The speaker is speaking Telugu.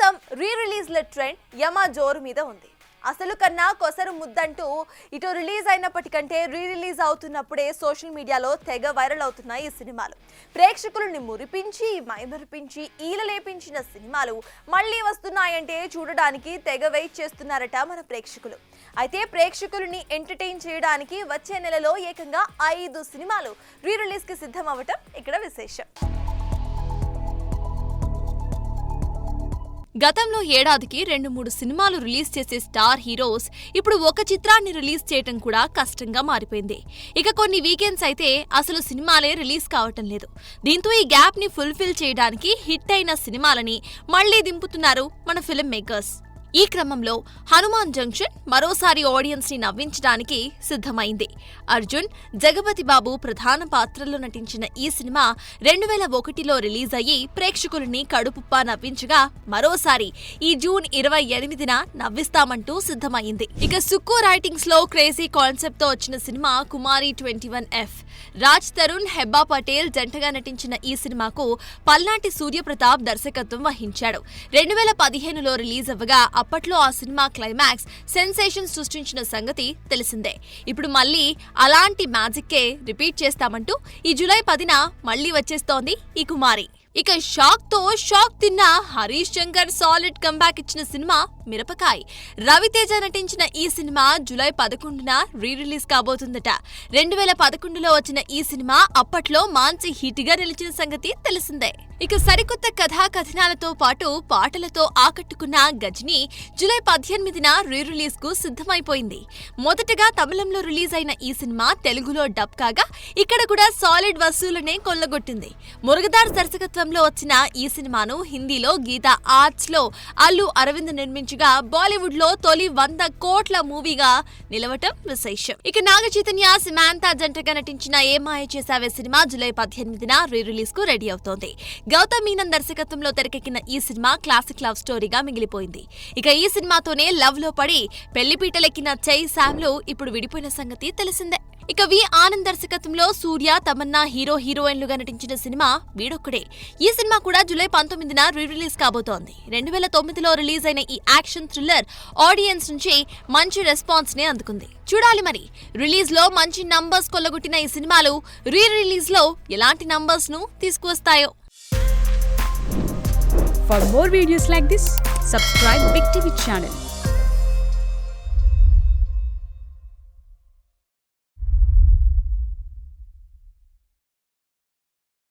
ప్రస్తుతం రిలీజ్ల ట్రెండ్ యమ జోరు మీద ఉంది. అసలు కన్నా కొసరు ముద్దంటూ ఇటు రిలీజ్ అయినప్పటికంటే రిలీజ్ అవుతున్నప్పుడే సోషల్ మీడియాలో తెగ వైరల్ అవుతున్నాయి ఈ సినిమాలు. ప్రేక్షకులని మురిపించి మైమరిపించి ఈలలేపించిన సినిమాలు మళ్ళీ వస్తున్నాయంటే చూడడానికి తెగ వెయిట్ చేస్తున్నారట మన ప్రేక్షకులు. అయితే ప్రేక్షకులని ఎంటర్టైన్ చేయడానికి వచ్చే నెలలో ఏకంగా 5 సినిమాలు రిలీజ్ కి సిద్ధం అవ్వటం ఇక్కడ విశేషం. గతంలో ఏడాదికి 2-3 సినిమాలు రిలీజ్ చేసే స్టార్ హీరోస్ ఇప్పుడు ఒక చిత్రాన్ని రిలీజ్ చేయటం కూడా కష్టంగా మారిపోయింది. ఇక కొన్ని వీకెండ్స్ అయితే అసలు సినిమాలే రిలీజ్ కావటం లేదు. దీంతో ఈ గ్యాప్ ని ఫుల్ఫిల్ చేయడానికి హిట్ అయిన సినిమాలని మళ్లీ దింపుతున్నారు మన ఫిల్మ్ మేకర్స్. ఈ క్రమంలో హనుమాన్ జంక్షన్ మరోసారి ఆడియన్స్ ని నవ్వించడానికి సిద్ధమైంది. అర్జున్, జగపతి బాబు ప్రధాన పాత్రల్లో నటించిన ఈ సినిమా 2001లో రిలీజ్ అయ్యి ప్రేక్షకుల్ని కడుపుప్పా నవ్వించగా మరోసారి ఈ జూన్ 28న నవ్విస్తామంటూ సిద్ధమైంది. ఇక సుక్కు రైటింగ్స్ లో క్రేజీ కాన్సెప్ట్ తో వచ్చిన సినిమా కుమారి 21F. రాజ్ తరుణ్, హెబ్బా పటేల్ జంటగా నటించిన ఈ సినిమాకు పల్నాటి సూర్యప్రతాప్ దర్శకత్వం వహించాడు. 2015లో రిలీజ్ అవ్వగా అప్పట్లో ఆ సినిమా క్లైమాక్స్ సెన్సేషన్ సృష్టించిన సంగతి తెలిసిందే. ఇప్పుడు మళ్లీ అలాంటి మ్యాజిక్కే రిపీట్ చేస్తామంటూ ఈ జూలై 10న మళ్లీ వచ్చేస్తోంది ఈ కుమారి. ఇక షాక్ తిన్న హరీష్ శంకర్ సాలిడ్ కంబ్యాక్ ఇచ్చిన సినిమా మిరపకాయ్. రవితేజ నటించిన ఈ సినిమా జూలై 11న రిలీజ్ కాబోతుందట. 2011లో వచ్చిన ఈ సినిమా అప్పట్లో మంచి హిట్ గా నిలిచిన సంగతి తెలిసిందే. ఇక సరికొత్త కథా కథనాలతో పాటు పాటలతో ఆకట్టుకున్న గజనీ జూలై 18న రిలీజ్ కు సిద్ధమైపోయింది. మొదటగా తమిళంలో రిలీజ్ అయిన ఈ సినిమా తెలుగులో డబ్ కాగా ఇక్కడ కూడా సాలిడ్ వసూలనే కొల్లగొట్టింది. మురుగదార్ దర్శకత్వంలో వచ్చిన ఈ సినిమాను హిందీలో గీతా ఆర్ట్స్ లో అల్లు అరవింద్ నిర్మించగా బాలీవుడ్ లో తొలి 100 కోట్ల మూవీగా నిలవటం విశేషం. ఇక నాగ చైతన్య, సమంత జంటగా నటించిన ఏ మాయ చేసావే సినిమా జూలై 18న రిలీజ్ కు రెడీ అవుతోంది. గౌతమ్ మీనన్ దర్శకత్వంలో తెరకెక్కిన ఈ సినిమా క్లాసిక్ లవ్ స్టోరీగా మిగిలిపోయింది. ఇక ఈ సినిమాతోనే లవ్ లో పడి పెళ్లిపీటలెక్కిన చై శామ్లు ఇప్పుడు విడిపోయిన సంగతి తెలిసిందే. ఇక వి ఆనంద్ దర్శకత్వంలో సూర్య, తమన్నా హీరోయిన్లుగా నటించిన సినిమా వీడొక్కడే. ఈ సినిమా కూడా జూలై 19న రిలీజ్ కాబోతోంది. 2009లో రిలీజ్ అయిన ఈ యాక్షన్ థ్రిల్లర్ ఆడియన్స్ నుంచి మంచి రెస్పాన్స్ ని అందుకుంది. చూడాలి మరి రిలీజ్ లో మంచి నంబర్స్ కొల్లగొట్టిన ఈ సినిమాలు రిలీజ్ లో ఎలాంటి నంబర్స్ ను తీసుకువస్తాయో. For more videos like this, subscribe Big TV channel.